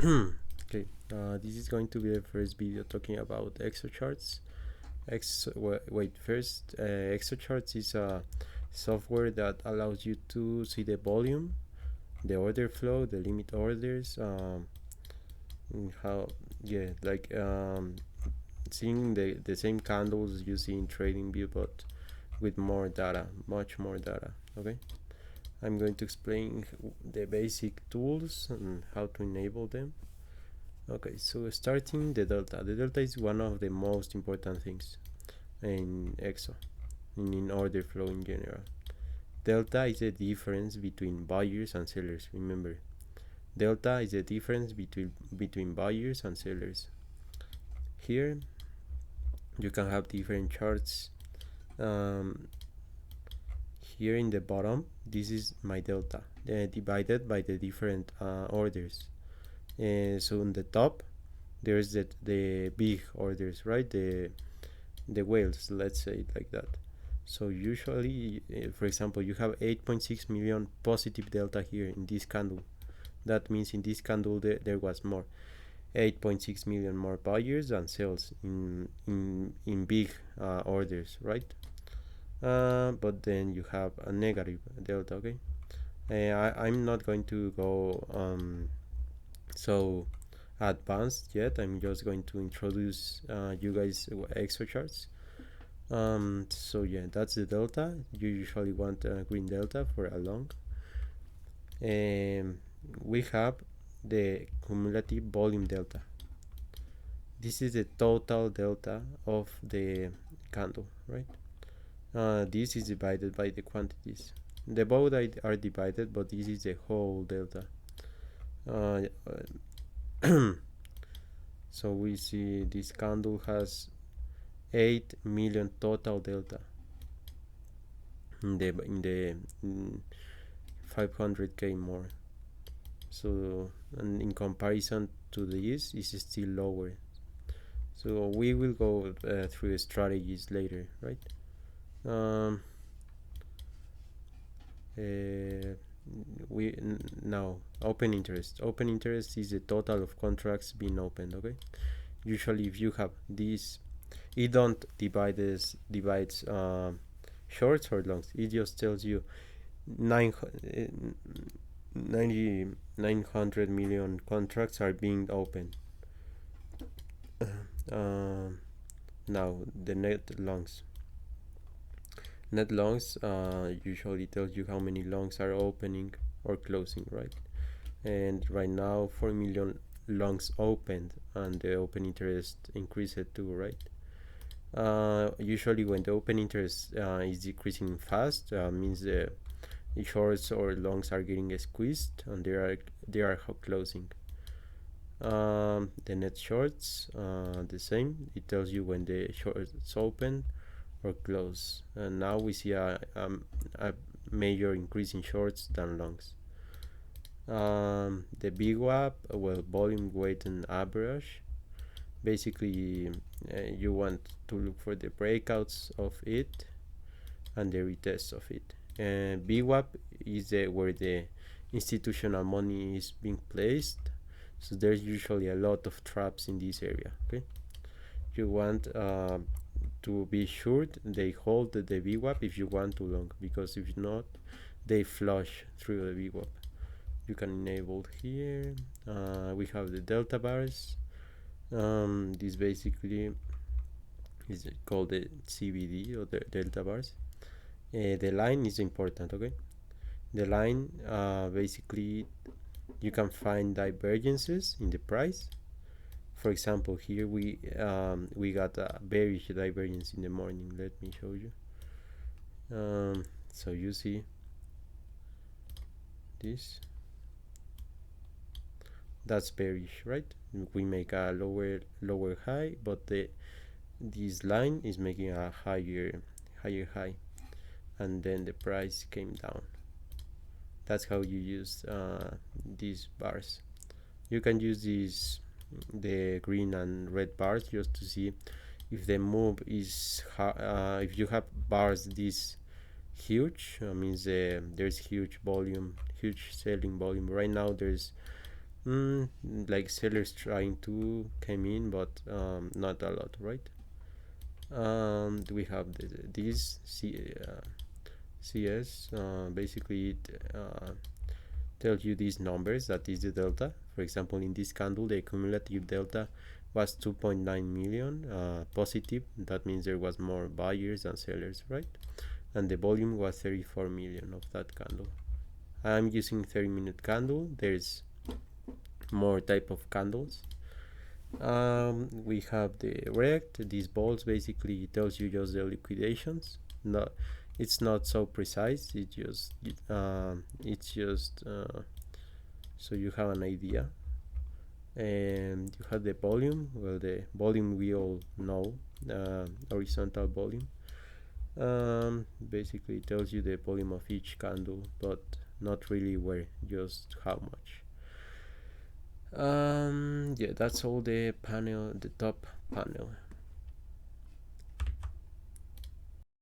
Okay, this is going to be the first video talking about Exo charts. Exo charts is a software that allows you to see the volume, the order flow, the limit orders, how seeing the same candles you see in TradingView, but with more data, much more data. Okay, I'm going to explain the basic tools and how to enable them. Okay, so starting the delta. The delta is one of the most important things in Exo, in order flow in general. Delta is the difference between buyers and sellers. Remember, delta is the difference between buyers and sellers. Here, you can have different charts. Here in the bottom, this is my delta, divided by the different orders. So on the top, there's the big orders, right? The whales, let's say it like that. So usually, for example, you have 8.6 million positive delta here in this candle. That means in this candle there was more 8.6 million more buyers than sales in big orders, right? But then you have a negative delta. Okay, I'm not going to go so advanced yet. I'm just going to introduce you guys Exo charts. So yeah, that's the delta. You usually want a green delta for a long. We have the cumulative volume delta. This is the total delta of the candle, right? This is divided by the quantities. The both are divided, but this is the whole delta. So we see this candle has 8 million total delta in the 500k more. So, and in comparison to this, is still lower. So we will go through strategies later, right? We now open interest. Open interest is the total of contracts being opened. Okay. Usually, if you have this, it don't divides shorts or longs. It just tells you 900 million contracts are being opened. Now the net longs. Net longs usually tells you how many longs are opening or closing, right? And right now 4 million longs opened, and the open interest increased too, right? Usually when the open interest is decreasing fast, means the shorts or longs are getting squeezed and they are closing. The net shorts, the same. It tells you when the shorts open or close. And now we see a major increase in shorts than longs. The VWAP, well, volume, weight, and average. Basically, you want to look for the breakouts of it and the retests of it. VWAP is where the institutional money is being placed. So there's usually a lot of traps in this area. Okay, you want to be sure they hold the VWAP if you want too long, because if not, they flush through the VWAP. You can enable here. We have the delta bars. This basically is called the CBD, or the delta bars. The line is important. Okay, the line basically you can find divergences in the price. For example, here we got a bearish divergence in the morning. Let me show you. So you see this, that's bearish, right? We make a lower high, but this line is making a higher high, and then the price came down. That's how you use these bars. You can use the green and red bars just to see if the move is if you have bars this huge, means there's huge volume, huge selling volume. Right now there's mm, like sellers trying to come in, but not a lot, right? We have this CS. Basically, it tells you these numbers, that is the delta. For example, in this candle, the cumulative delta was 2.9 million positive. That means there was more buyers than sellers, right? And the volume was 34 million of that candle. I'm using 30-minute candle. There's more type of candles. We have the rect. These balls basically tells you just the liquidations. No, it's not so precise. It's just so you have an idea. And you have the volume. Well, the volume we all know, horizontal volume. Basically it tells you the volume of each candle, but not really where, just how much. Yeah, that's all the panel, the top panel.